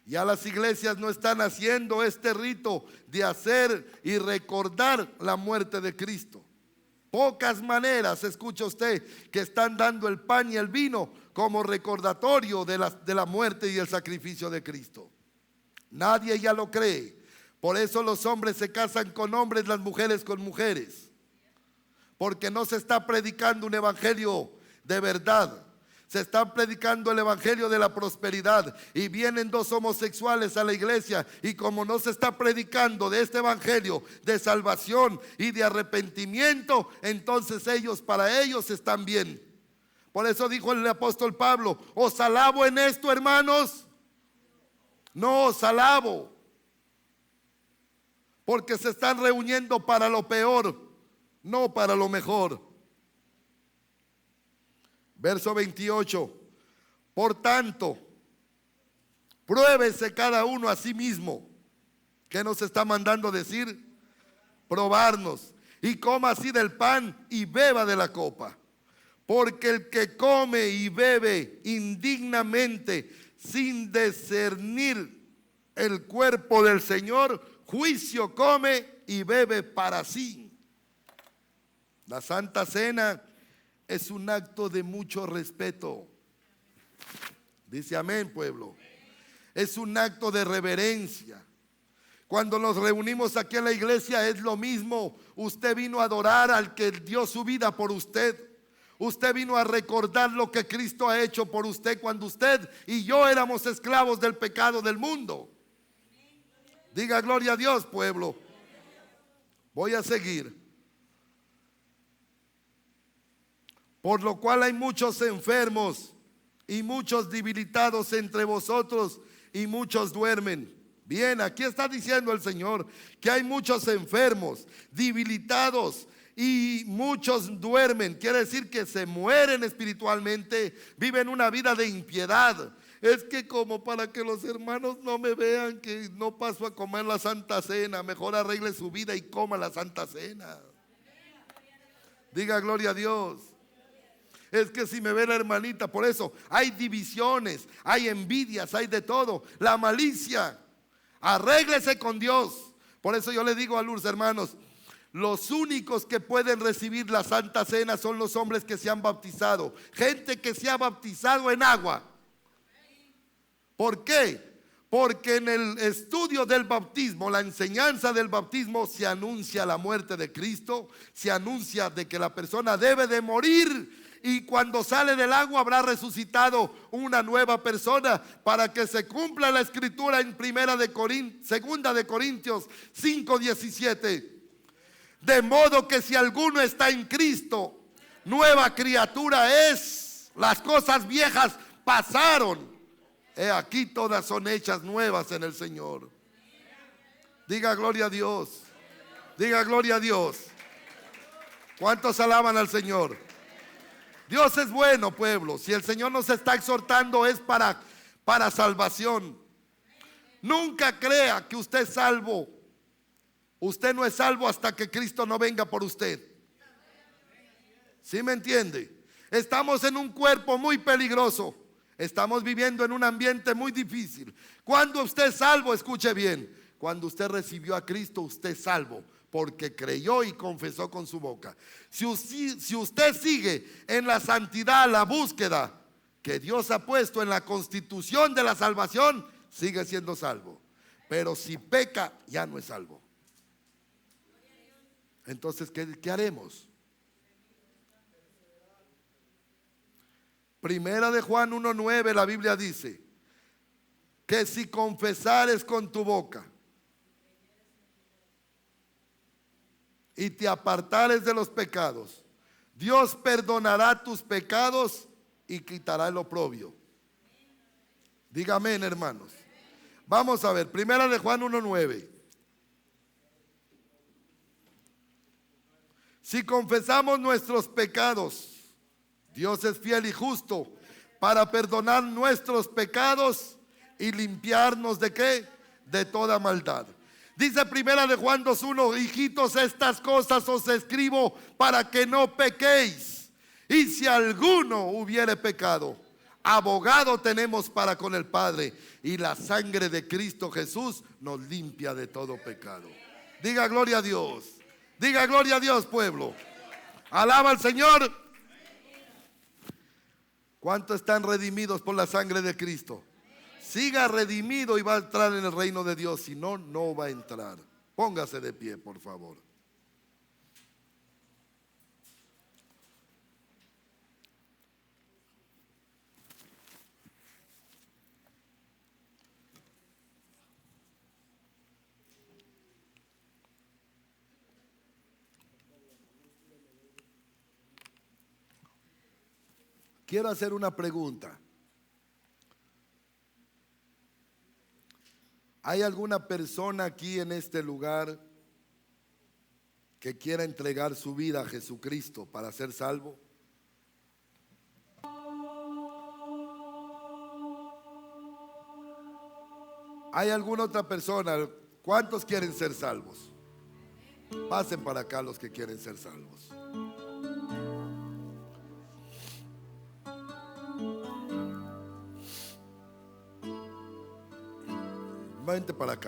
Ya las iglesias no están haciendo este rito de hacer y recordar la muerte de Cristo. Pocas maneras, escucha usted, que están dando el pan y el vino como recordatorio de la muerte y el sacrificio de Cristo. Nadie ya lo cree. Por eso los hombres se casan con hombres, las mujeres con mujeres. Porque no se está predicando un evangelio de verdad. Se está predicando el evangelio de la prosperidad y vienen dos homosexuales a la iglesia, y como no se está predicando de este evangelio de salvación y de arrepentimiento, entonces para ellos están bien. Por eso dijo el apóstol Pablo: os alabo en esto, hermanos, no os alabo, porque se están reuniendo para lo peor, no para lo mejor. Verso 28. Por tanto, pruébese cada uno a sí mismo. ¿Qué nos está mandando decir? Probarnos. Y coma así del pan y beba de la copa. Porque el que come y bebe indignamente, sin discernir el cuerpo del Señor, juicio come y bebe para sí. La Santa Cena es un acto de mucho respeto. Dice amén, pueblo. Es un acto de reverencia. Cuando nos reunimos aquí en la iglesia es lo mismo. Usted vino a adorar al que dio su vida por usted. Usted vino a recordar lo que Cristo ha hecho por usted cuando usted y yo éramos esclavos del pecado del mundo. Diga gloria a Dios, pueblo. Voy a seguir. Por lo cual hay muchos enfermos y muchos debilitados entre vosotros, y muchos duermen. Bien, aquí está diciendo el Señor que hay muchos enfermos, debilitados, y muchos duermen. Quiere decir que se mueren espiritualmente, viven una vida de impiedad. Es que como para que los hermanos no me vean que no paso a comer la Santa Cena, mejor arregle su vida y coma la Santa Cena. Diga gloria a Dios. Es que si me ve la hermanita, por eso hay divisiones, hay envidias, hay de todo. La malicia, arréglese con Dios. Por eso yo le digo a los hermanos: los únicos que pueden recibir la Santa Cena son los hombres que se han bautizado. Gente que se ha bautizado en agua. ¿Por qué? Porque en el estudio del bautismo, la enseñanza del bautismo, se anuncia la muerte de Cristo, se anuncia de que la persona debe de morir, y cuando sale del agua habrá resucitado una nueva persona, para que se cumpla la escritura en segunda de Corintios 5:17. De modo que si alguno está en Cristo, nueva criatura es. Las cosas viejas pasaron, he aquí todas son hechas nuevas en el Señor. Diga gloria a Dios. Diga gloria a Dios. ¿Cuántos alaban al Señor? Dios es bueno, pueblo. Si el Señor nos está exhortando es para salvación. Nunca crea que usted es salvo Usted no es salvo hasta que Cristo no venga por usted. ¿Sí me entiende? Estamos en un cuerpo muy peligroso. Estamos viviendo en un ambiente muy difícil. Cuando usted es salvo, escuche bien, cuando usted recibió a Cristo, usted es salvo porque creyó y confesó con su boca. Si usted sigue en la santidad, la búsqueda que Dios ha puesto en la constitución de la salvación, sigue siendo salvo. Pero si peca, ya no es salvo. Entonces, ¿qué haremos? Primera de Juan 1:9, la Biblia dice que si confesares con tu boca y te apartares de los pecados, Dios perdonará tus pecados y quitará el oprobio. Dígame, hermanos. Vamos a ver, Primera de Juan 1:9. Si confesamos nuestros pecados, Dios es fiel y justo para perdonar nuestros pecados y limpiarnos ¿de qué? De toda maldad. Dice Primera de Juan 2:1, hijitos, estas cosas os escribo para que no pequéis. Y si alguno hubiere pecado, abogado tenemos para con el Padre, y la sangre de Cristo Jesús nos limpia de todo pecado. Diga gloria a Dios. Diga gloria a Dios, pueblo. Alaba al Señor. ¿Cuántos están redimidos por la sangre de Cristo? Siga redimido y va a entrar en el reino de Dios. Si no, no va a entrar. Póngase de pie, por favor. Quiero hacer una pregunta. ¿Hay alguna persona aquí en este lugar que quiera entregar su vida a Jesucristo para ser salvo? ¿Hay alguna otra persona? ¿Cuántos quieren ser salvos? Pasen para acá los que quieren ser salvos. Vente para acá.